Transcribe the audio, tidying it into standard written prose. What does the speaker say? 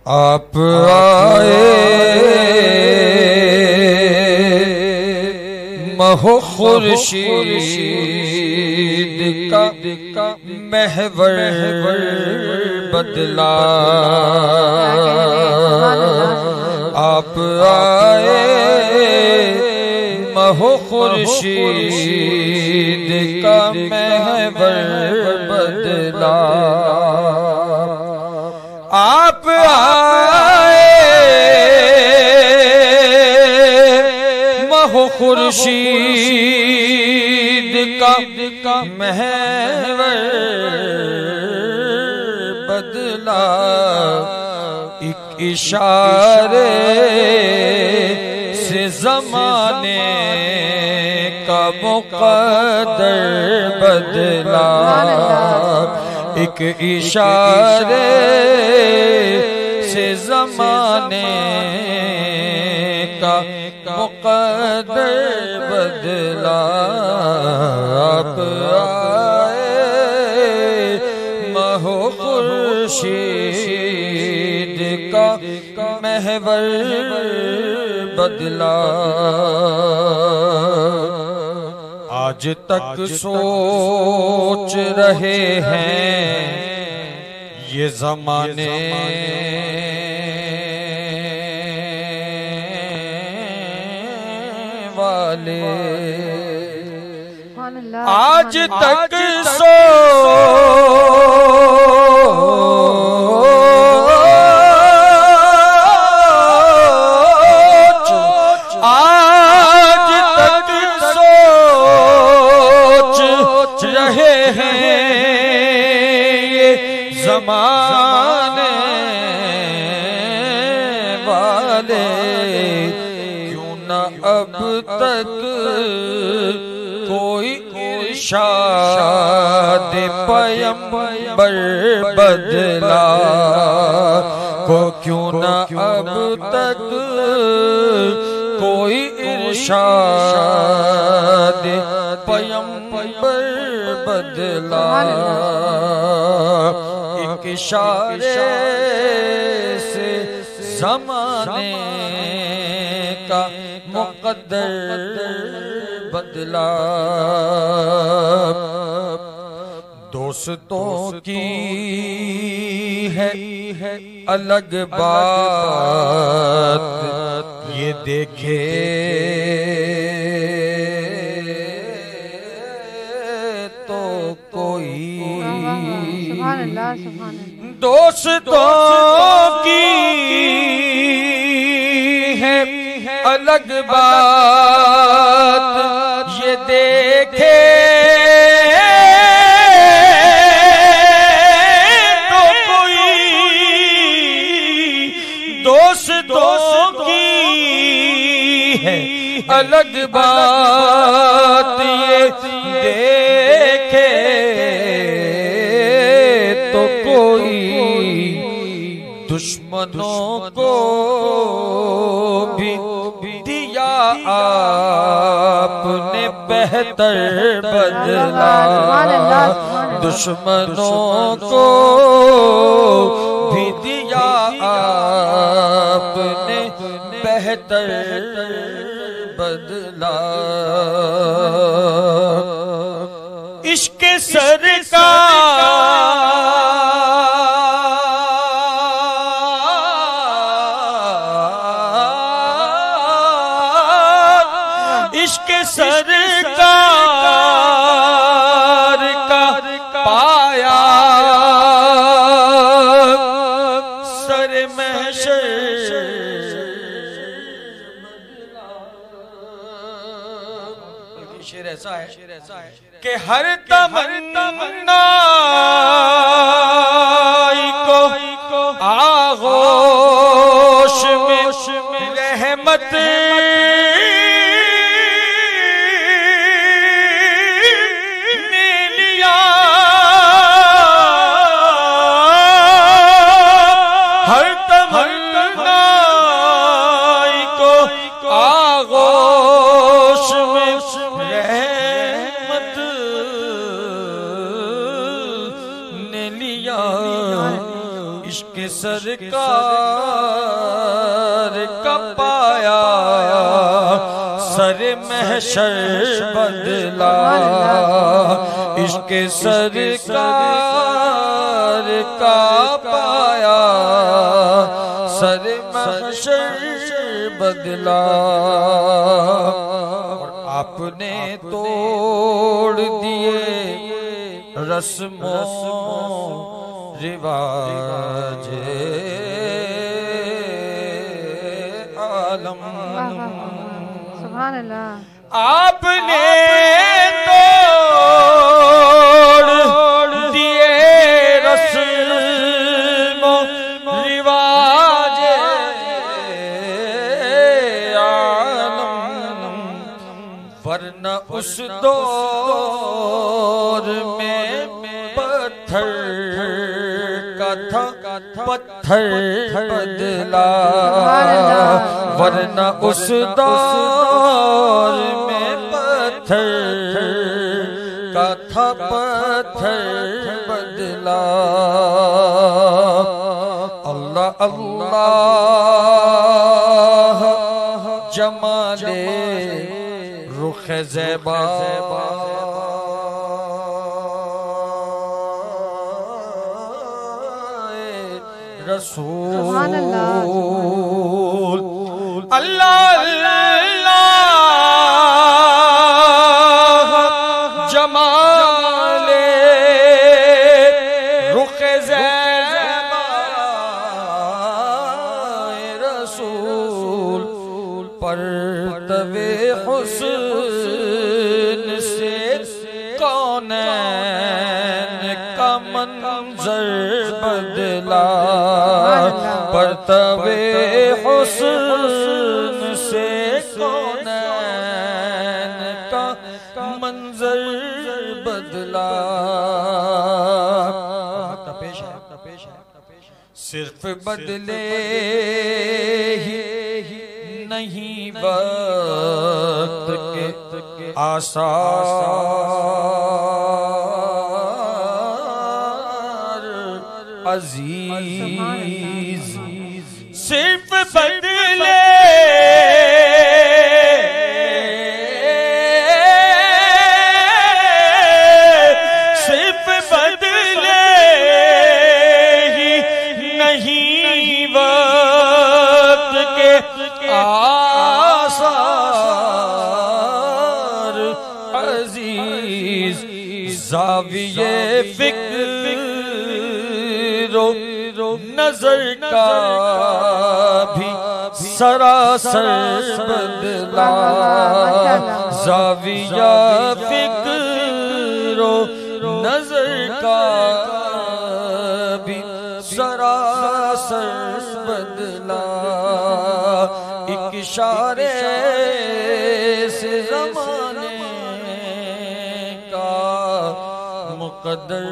आप आए महो खुर्शीद का महवर बदला। आप आए महो खुर्शीद का महवर बदला। आप आए महो खुर्शीद का महवर बदला। एक इशारे से ज़माने का मुक़द्दर बदला। एक इशारे से ज़माने का मुक़द्दर बदला। आप आए महो खुर्शीद का महवर बदला। आज तक सोच रहे हैं ये ज़माने वाले। आज तक ज़माने वाले क्यों न अब तक कोई इरशाद पैगंबर बदला को। क्यों न अब तक कोई इरशाद पैगंबर बदला। एक इशारे से ज़माने का मुक़द्दर बदला। दोस्तों की है अलग बात ये देखे तो कोई। दोस्तों की है अलग बात ये देखे तो कोई। दोस्तों की है अलग बात ये देखे तो कोई। दुश्मनों को भी दिया आपने बेहतर बदला। दुश्मनों को भी दिया आपने बेहतर बदला। इश्क़ सरकार का पाया सर महशर। शेर ऐसा है कि हर तमन्ना को आगोश में रहमत इश्क़ सरकार का पाया सर महशर बदला, इश्क सरकार का पाया सर महशर बदला। और आपने तोड़ दिए रस्मों रिवाज आलम। सुभान अल्लाह। आपने तोड़ दिए रस्मों रिवाज आलम, वरना उस दौर में पत्थर का था पत्थर बदला, वरना उस दौर में पत्थर का था पत्थर बदला। अल्लाह अल्लाह जमाले रुख ज़ैबा रसूल। अल्लाह अल्लाह जमाले रुख ज़ैबा रसूल, पर तवे हुस्न से कौनैन का मंज़र बदला, पर तवे हुस्न से कौनैन का मंज़र बदला। सिर्फ बदले ही नहीं वक्त के आसार अजीज, सिर्फ बदले सिर्फ बदले ही नहीं वक्त के आसार अजीज, ज़ाविये फिक्र नजर का भी सरासर बदला, ज़ाविया फिक्र नजर का भी सरासर बदला। एक इशारे से ज़माने का मुक़द्दर